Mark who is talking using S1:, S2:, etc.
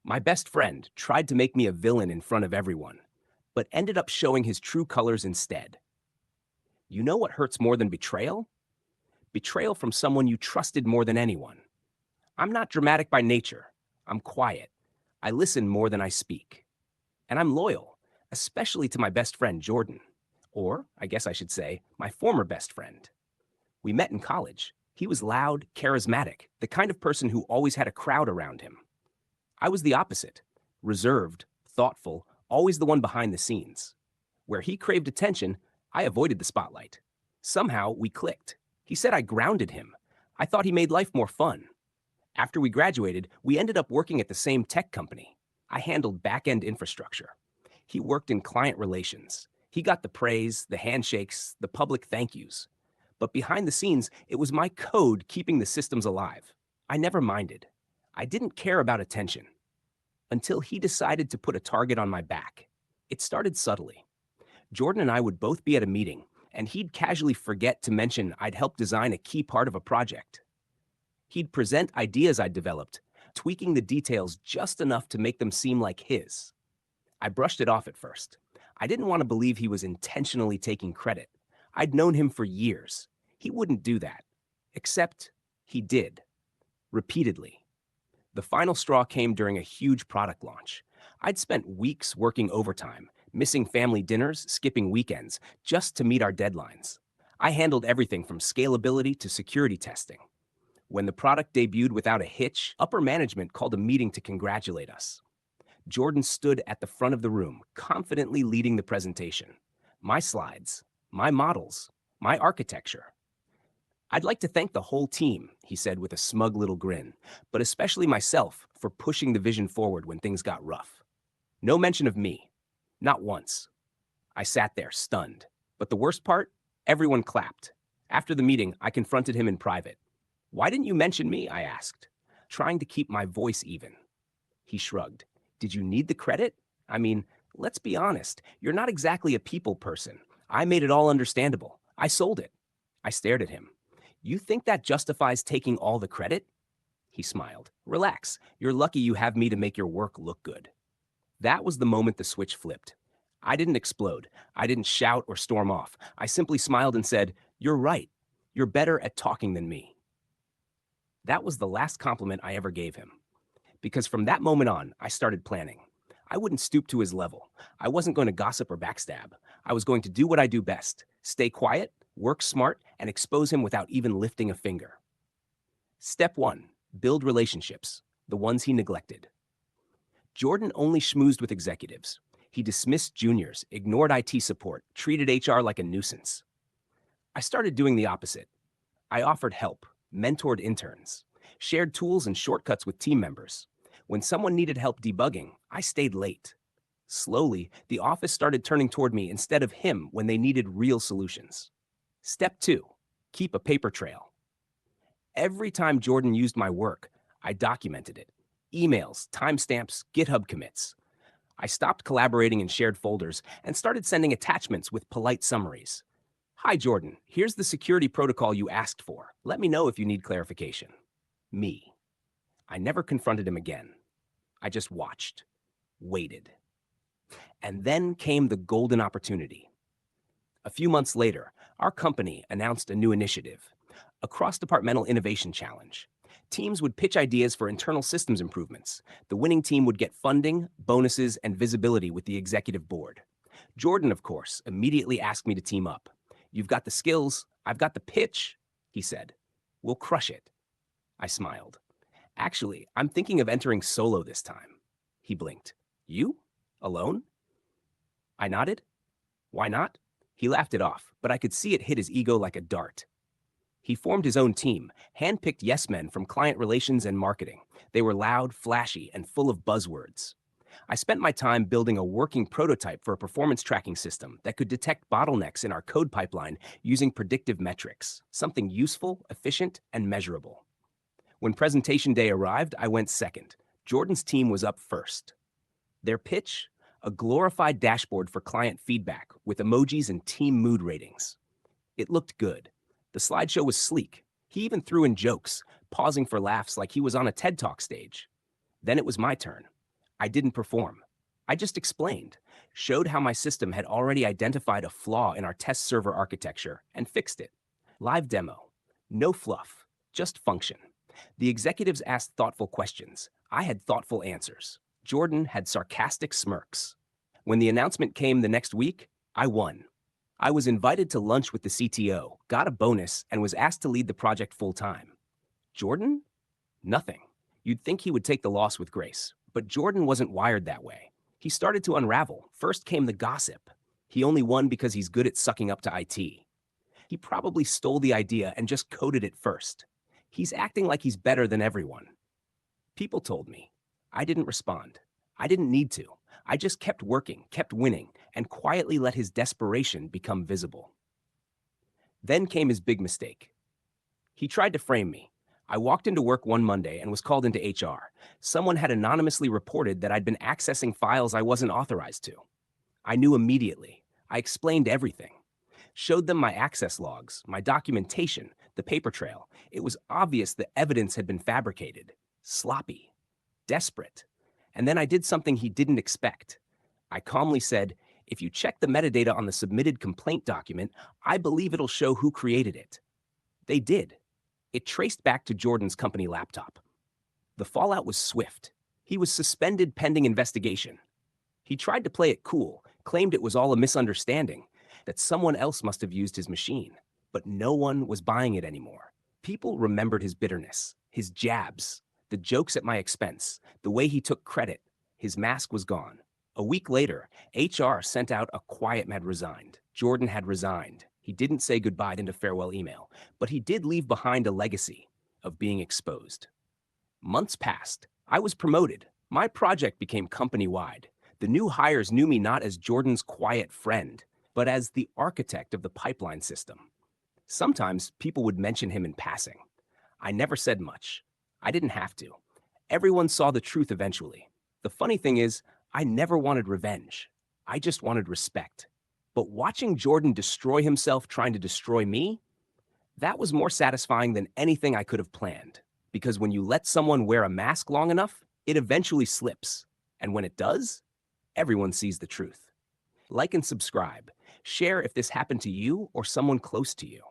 S1: My best friend tried to make me a villain in front of everyone, but ended up showing his true colors instead. You know what hurts more than betrayal? Betrayal from someone you trusted more than anyone. I'm not dramatic by nature. I'm quiet. I listen more than I speak. And I'm loyal, especially to my best friend, Jordan. Or, I guess I should say, my former best friend. We met in college. He was loud, charismatic, the kind of person who always had a crowd around him. I was the opposite, reserved, thoughtful, always the one behind the scenes. Where he craved attention, I avoided the spotlight. Somehow, we clicked. He said I grounded him. I thought he made life more fun. After we graduated, we ended up working at the same tech company. I handled back-end infrastructure. He worked in client relations. He got the praise, the handshakes, the public thank yous. But behind the scenes, it was my code keeping the systems alive. I never minded. I didn't care about attention until he decided to put a target on my back. It started subtly. Jordan and I would both be at a meeting, and he'd casually forget to mention I'd helped design a key part of a project. He'd present ideas I'd developed, tweaking the details just enough to make them seem like his. I brushed it off at first. I didn't want to believe he was intentionally taking credit. I'd known him for years. He wouldn't do that. Except he did. Repeatedly. The final straw came during a huge product launch. I'd spent weeks working overtime, missing family dinners, skipping weekends, just to meet our deadlines. I handled everything from scalability to security testing. When the product debuted without a hitch, upper management called a meeting to congratulate us. Jordan stood at the front of the room, confidently leading the presentation. My slides, my models, my architecture. I'd like to thank the whole team, he said with a smug little grin, but especially myself for pushing the vision forward when things got rough. No mention of me. Not once. I sat there, stunned. But the worst part? Everyone clapped. After the meeting, I confronted him in private. Why didn't you mention me? I asked, trying to keep my voice even. He shrugged. Did you need the credit? I mean, let's be honest. You're not exactly a people person. I made it all understandable. I sold it. I stared at him. You think that justifies taking all the credit? He smiled. Relax. You're lucky you have me to make your work look good. That was the moment the switch flipped. I didn't explode. I didn't shout or storm off. I simply smiled and said, You're right. You're better at talking than me. That was the last compliment I ever gave him. Because from that moment on, I started planning. I wouldn't stoop to his level. I wasn't going to gossip or backstab. I was going to do what I do best, stay quiet, work smart, and expose him without even lifting a finger. Step 1. Build relationships, the ones he neglected. Jordan only schmoozed with executives. He dismissed juniors, ignored IT support, treated HR like a nuisance. I started doing the opposite. I offered help, mentored interns, shared tools and shortcuts with team members. When someone needed help debugging, I stayed late. Slowly, the office started turning toward me instead of him when they needed real solutions. Step 2. Keep a paper trail. Every time Jordan used my work, I documented it. Emails, timestamps, GitHub commits. I stopped collaborating in shared folders and started sending attachments with polite summaries. Hi, Jordan. Here's the security protocol you asked for. Let me know if you need clarification. Me. I never confronted him again. I just watched, waited. And then came the golden opportunity. A few months later, our company announced a new initiative, a cross-departmental innovation challenge. Teams would pitch ideas for internal systems improvements. The winning team would get funding, bonuses, and visibility with the executive board. Jordan, of course, immediately asked me to team up. You've got the skills, I've got the pitch, he said. We'll crush it. I smiled. Actually, I'm thinking of entering solo this time. He blinked. You? Alone? I nodded. Why not? He laughed it off, but I could see it hit his ego like a dart. He formed his own team, handpicked yes men from client relations and marketing. They were loud, flashy, and full of buzzwords. I spent my time building a working prototype for a performance tracking system that could detect bottlenecks in our code pipeline using predictive metrics, something useful, efficient, and measurable. When presentation day arrived, I went second. Jordan's team was up first. Their pitch? A glorified dashboard for client feedback with emojis and team mood ratings. It looked good. The slideshow was sleek. He even threw in jokes, pausing for laughs like he was on a TED Talk stage. Then it was my turn. I didn't perform. I just explained, showed how my system had already identified a flaw in our test server architecture and fixed it. Live demo. No fluff, just function. The executives asked thoughtful questions. I had thoughtful answers. Jordan had sarcastic smirks. When the announcement came the next week, I won. I was invited to lunch with the CTO, got a bonus, and was asked to lead the project full time. Jordan? Nothing. You'd think he would take the loss with grace, but Jordan wasn't wired that way. He started to unravel. First came the gossip. He only won because he's good at sucking up to IT. He probably stole the idea and just coded it first. He's acting like he's better than everyone. People told me. I didn't respond. I didn't need to. I just kept working, kept winning, and quietly let his desperation become visible. Then came his big mistake. He tried to frame me. I walked into work one Monday and was called into HR. Someone had anonymously reported that I'd been accessing files I wasn't authorized to. I knew immediately. I explained everything. Showed them my access logs, my documentation, the paper trail. It was obvious the evidence had been fabricated, sloppy, desperate. And then I did something he didn't expect. I calmly said, if you check the metadata on the submitted complaint document, I believe it'll show who created it. They did. It traced back to Jordan's company laptop. The fallout was swift. He was suspended pending investigation. He tried to play it cool, claimed it was all a misunderstanding, that someone else must have used his machine. But no one was buying it anymore. People remembered his bitterness, his jabs, the jokes at my expense, the way he took credit. His mask was gone. A week later, HR sent out a quiet had resigned. Jordan had resigned. He didn't say goodbye in a farewell email, but he did leave behind a legacy of being exposed. Months passed. I was promoted. My project became company-wide. The new hires knew me not as Jordan's quiet friend, but as the architect of the pipeline system. Sometimes people would mention him in passing. I never said much. I didn't have to. Everyone saw the truth eventually. The funny thing is, I never wanted revenge. I just wanted respect. But watching Jordan destroy himself trying to destroy me, that was more satisfying than anything I could have planned. Because when you let someone wear a mask long enough, it eventually slips. And when it does, everyone sees the truth. Like and subscribe. Share if this happened to you or someone close to you.